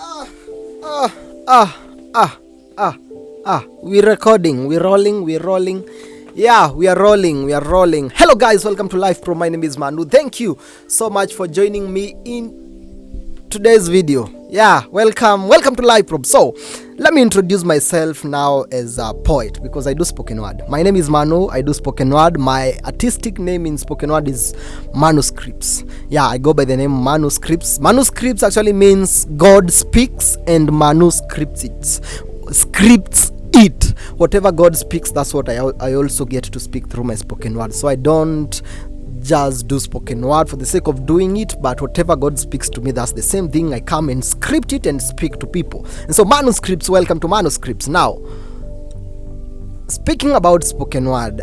Ah, ah, ah, ah, We're recording, we're rolling. Yeah, we are rolling. Hello guys, welcome to Life Pro. My name is Manuh. Thank you so much for joining me in today's video. Yeah, welcome to Life Pro. So, let me introduce myself now as a poet because I do spoken word. My name is Manuh, I do spoken word. My artistic name in spoken word is Manuscripts. Yeah, I go by the name Manuscripts. Manuscripts actually means God speaks and manuscripts it. Whatever God speaks, that's what I also get to speak through my spoken word. So I don't just do spoken word for the sake of doing it, but whatever God speaks to me, that's the same thing. I come and script it and speak to people. And so Manuscripts, welcome to Manuscripts. Now, speaking about spoken word,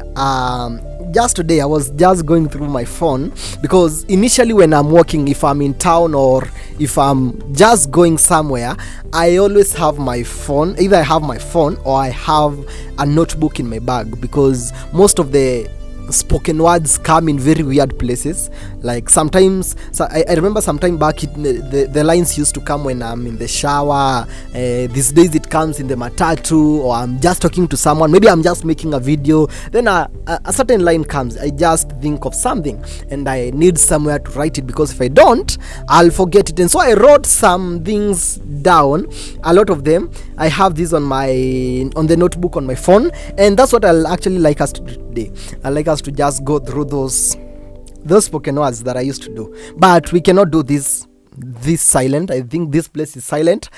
just today I was just going through my phone because initially when I'm walking, if I'm in town or if I'm just going somewhere, I always have my phone. Either I have my phone or I have a notebook in my bag because most of the spoken words come in very weird places. Like sometimes, so I remember sometime back the lines used to come when I'm in the shower. These days it comes in the matatu, or I'm just talking to someone, maybe I'm just making a video, then a certain line comes. I just think of something and I need somewhere to write it because if I don't, I'll forget it. And so I wrote some things down, a lot of them. I have this on the notebook on my phone, and that's what I'll actually like us to do today. I like us to just go through those spoken words that I used to do, but we cannot do this silent. I think this place is silent.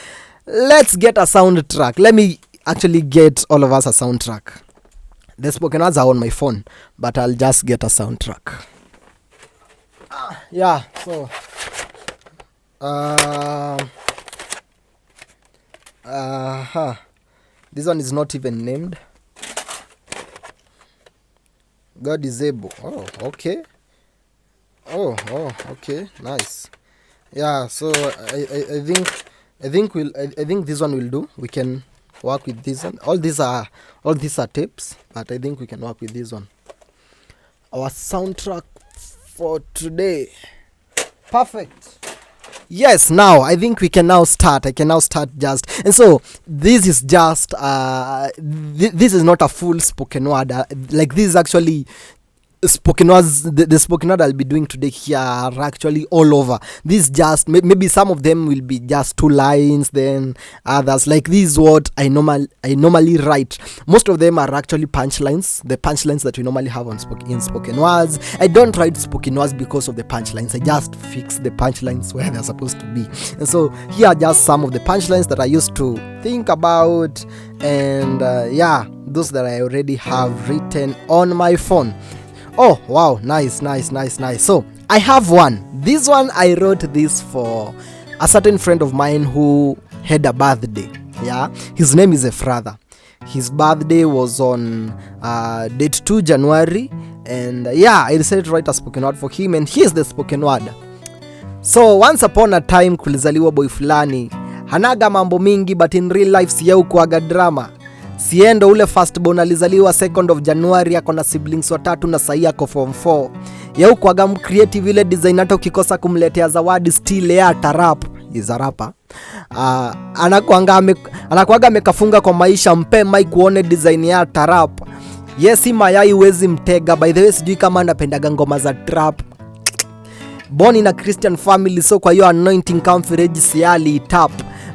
Let's get a soundtrack. Let me actually get all of us a soundtrack. The spoken words are on my phone, but I'll just get a soundtrack. Yeah, so this one is not even named. God is able. Oh, okay. Oh, okay. Nice. Yeah. So I think this one will do. We can work with this one. All these are tapes, but I think we can work with this one. Our soundtrack for today. Perfect. Yes, now I think we can now start. I can now start just. And so this is just this is not a full spoken word. Like this is actually spoken words. The spoken word I'll be doing today here are actually all over. This just maybe some of them will be just 2 lines, then others like this is what I normally write. Most of them are actually punchlines, the punchlines that we normally have in spoken words. I don't write spoken words because of the punchlines. I just fix the punchlines where they're supposed to be. And so here are just some of the punchlines that I used to think about, and those that I already have written on my phone. Oh wow, nice. So I have one. This one I wrote this for a certain friend of mine who had a birthday. Yeah, his name is Efratha. His birthday was on date 2 January, and I decided to write a spoken word for him, and here's the spoken word. So once upon a time kulizaliwa boy fulani, hanaga mambo mingi, but in real life siyeu kuaga drama. Siendo ule first born alizaliwa 2nd of January, ako na siblings 3 na sahi ako form 4. Yeu kwaga creative ile design, hata ukikosa kumletea zawadi still ya tarap. Is a rapper. Anakuaga amekafunga kwa maisha, mpe mic kuone design ya tarap. Yes, mayai wezi mtega. By the way, sijui kama anapendaga ngoma za trap. Born in a Christian family, so kwa hiyo anointing conference siali tap.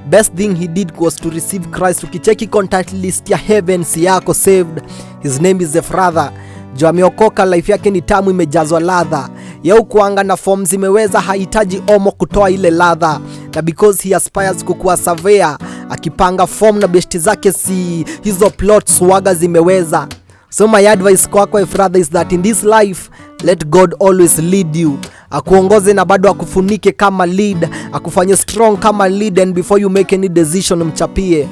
Best thing he did was to receive Christ. Ukicheki contact list ya heaven, si yako saved. His name is Efratha. Jo ameokoka, life yake ni tamu, imejazwa ladha. Yeu kuanga na form zimeweza, hahitaji omo kutoa ile ladha. Na because he aspires kukuwa surveyor, akipanga form na besti zake, si hizo plots waga zimeweza. So my advice kwako Efratha is that in this life, let God always lead you. Akuongoze na bado akufunike kama lead, akufanye strong kama lead, and before you make any decision mchapie.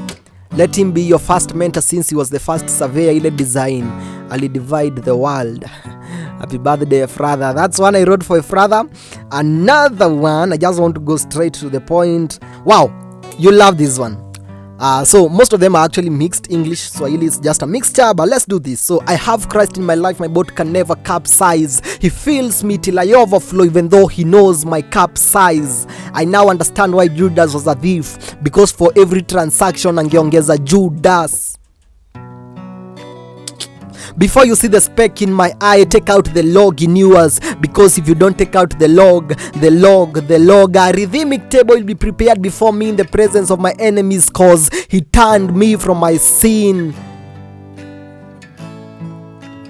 Let him be your first mentor since he was the first surveyor ile design. Ali divide the world. Happy birthday Efratha. That's one I wrote for Efratha. Another one, I just want to go straight to the point. Wow, you love this one. So most of them are actually mixed. English, Swahili is just a mixture, but let's do this. So I have Christ in my life, my boat can never capsize. He fills me till I overflow, even though he knows my cup size. I now understand why Judas was a thief, because for every transaction angeongeza Judas. Before you see the speck in my eye, take out the log in yours, because if you don't take out the log, a rhythmic table will be prepared before me in the presence of my enemies, cause he turned me from my sin,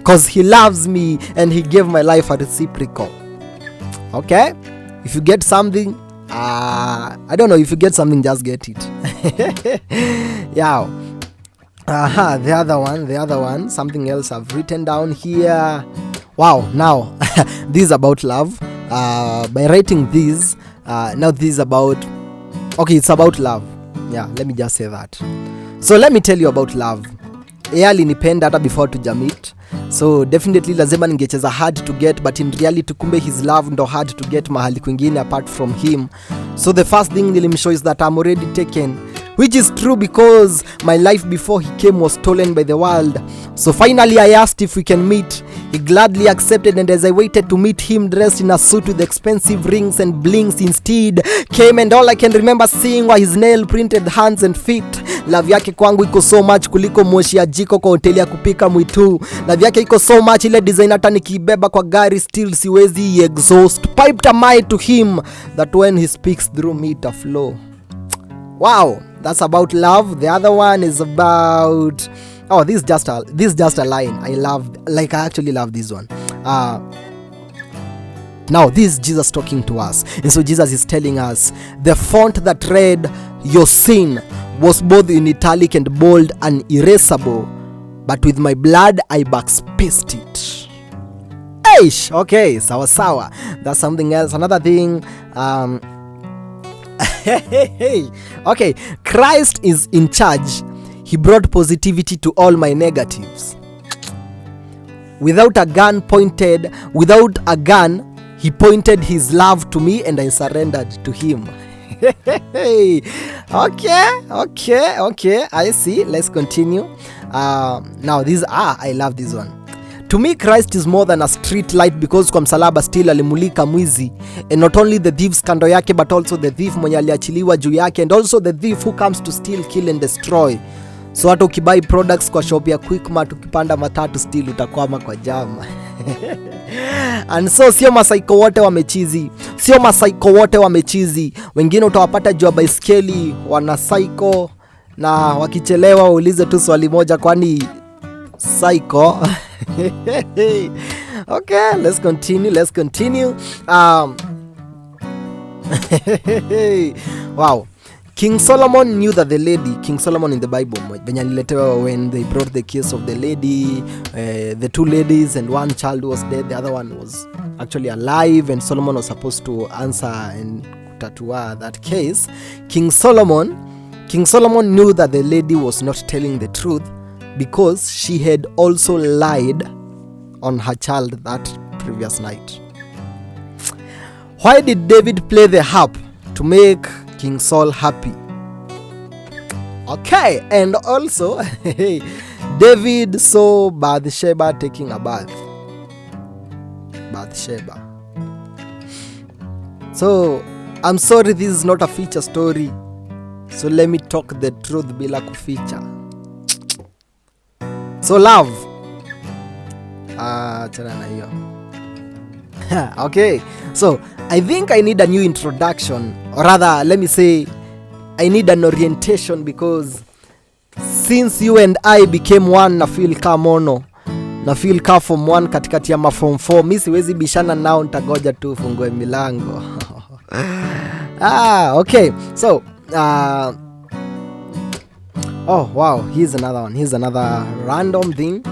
cause he loves me and he gave my life a reciprocal. Okay, if you get something, I don't know, if you get something, just get it. Yeah. The other one, something else I've written down here. Wow, now this is about love. By writing this, now this is about, okay, it's about love. Yeah, let me just say that. So let me tell you about love. Yeye alinipenda hata before tujamit, so definitely lazima ningecheza hard to get, but in reality kumbe his love ndo hard to get mahali kwingine apart from him. So the first thing nilimshow is that I'm already taken, which is true because my life before he came was stolen by the world. So finally I asked if we can meet. He gladly accepted, and as I waited to meet him, dressed in a suit with expensive rings and blings, instead came, and all I can remember seeing were his nail printed hands and feet. Love yake kwangu iko so much kuliko moshi ya jiko kwa hoteli ya kupika mwitu. Love yake iko so much ile design hata nikibeba kwa gari still siwezi exhaust. Piped a mile to him that when he speaks through me it a flow. Wow, that's about love. The other one is about, oh, this is just a line I actually love this one. Now this is Jesus talking to us, and so Jesus is telling us, the font that read your sin was both in italic and bold and erasable, but with my blood I backspaced it. Eish, okay, sawa. That's something else. Another thing, okay, Christ is in charge. He brought positivity to all my negatives. Without a gun, he pointed his love to me, and I surrendered to him. Okay, I see. Let's continue. Now this, I love this one. To me, Christ is more than a street light, because kwa msalaba still alimulika mwizi, and not only the thieves kando yake, but also the thief mwenye aliachiliwa juu yake, and also the thief who comes to steal, kill and destroy. So hata ukibuy products kwa shop ya Quickmart, ukipanda matatu still utakwama kwa jama. And so sio masaiko wote wamechizi, wengine utawapata juu ya baiskeli wana psycho, na wakichelewa uulize tu swali moja, kwani psycho? Okay, let's continue. Wow. King Solomon knew that the lady, King Solomon in the Bible, when they brought the case of the lady, the two ladies and one child was dead, the other one was actually alive, and Solomon was supposed to answer and tatua that case. King Solomon knew that the lady was not telling the truth, because she had also lied on her child that previous night. Why did David play the harp? To make King Saul happy. Okay, and also David saw Bathsheba taking a bath. So I'm sorry, this is not a feature story, so let me talk the truth bila kuficha. So love, chana na hiyo. Okay, so I think I need a new introduction, or rather let me say I need an orientation, because since you and I became one, na feel ka mono, na feel ka form 1 katikati ya ma form 4, mimi siwezi bishana nao, nitagoja tu fungue milango. Okay, so oh wow, here's another random thing.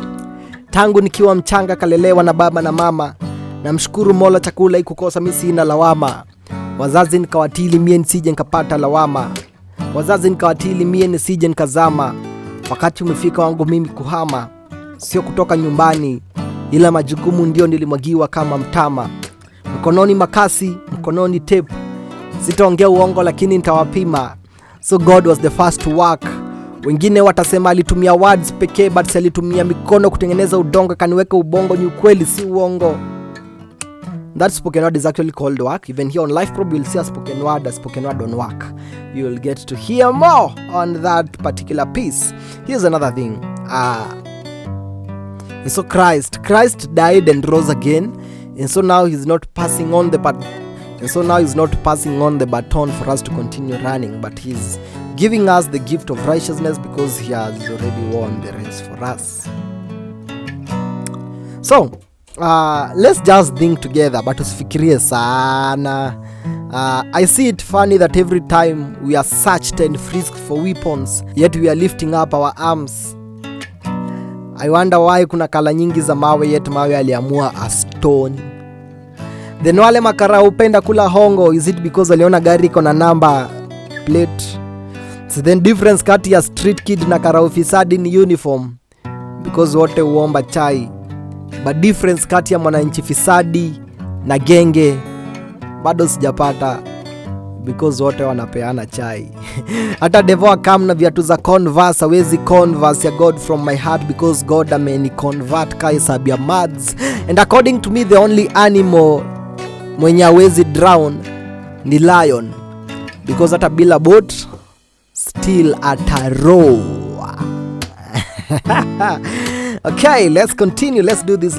Tangu nikiwa mchanga kalelewa na baba na mama, namshukuru Mola chakula ikukosa, mimi sina lawama. Wazazi nikawatili mie nisije nikapata lawama, wazazi nikawatili mie nisije nikazama. Wakati umefika wangu mimi kuhama, sio kutoka nyumbani, ila majukumu ndio nilimwagiwa kama mtama. Mkononi makasi, mkononi tape, sitaongea uongo lakini nitawapima. So God was the first to work. Wengine watasema alitumia words pekee, but alitumia mikono kutengeneza udongo, kaniweka ubongo. Ni ukweli, si uongo. That spoken word is actually called work. Even here on Life Probe, you'll see a spoken word on work. You will get to hear more on that particular piece. Here's another thing. So Christ died and rose again, and so now he's not passing on the baton for us to continue running, but he's giving us the gift of righteousness because he has already won the race for us. So let's just think together, but usifikirie sana. I see it funny that every time we are searched and frisked for weapons, yet we are lifting up our arms. I wonder why kuna kala nyingi za mawe, yet mawe aliamua a stone. Then wale makara upenda kula hongo, is it because aliona gari iko na number plate? So then difference kati ya street kid na kara ofisadi ni uniform, because wote uomba chai. But difference kati ya mwananchi fisadi na genge bado sijapata, because wote wanapeana chai. Hata devo akam na viatu za Converse, hawezi Converse ya God from my heart, because God ameni convert kai sabia mads. And according to me, the only animal mwenye hawezi drown ni lion, because hata bila boat still atarow. Okay, let's continue. Let's do this.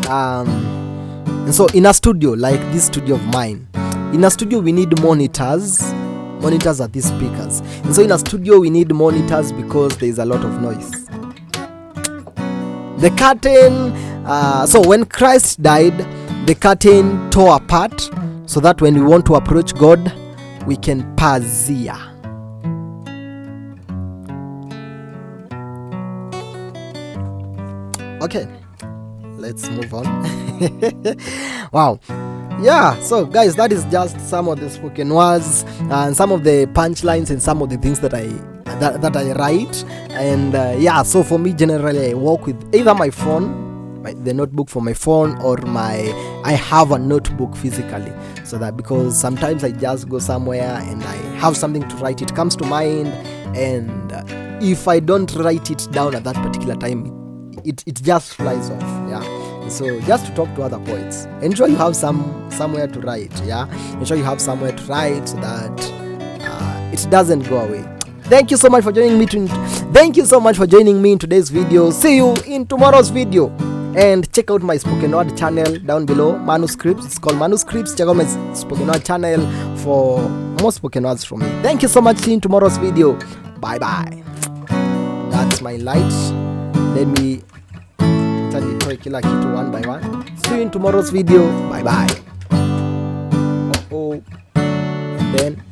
And so in a studio like this studio of mine, in a studio we need monitors. Monitors are these speakers. And so in a studio we need monitors because there is a lot of noise. The curtain, so when Christ died, the curtain tore apart so that when we want to approach God, we can pazia. Okay, let's move on. Wow. Yeah, so guys, that is just some of the spoken words and some of the punchlines and some of the things that I write. And yeah, so for me generally I work with either my phone, the notebook for my phone, or I have a notebook physically, so that because sometimes I just go somewhere and I have something to write, it comes to mind, and if I don't write it down at that particular time, it just flies off. Yeah. So just to talk to other poets, ensure you have somewhere to write. Yeah, ensure you have somewhere to write so that it doesn't go away. Thank you so much for joining me. Thank you so much for joining me in today's video. See you in tomorrow's video. And check out my spoken word channel down below, Manuscripts. It's called Manuscripts. Check out my spoken word channel for more spoken words from me. Thank you so much. See you in tomorrow's video. Bye bye. That's my light. Let me nitoe kila kitu one by one. See you in tomorrow's video. Bye bye. Then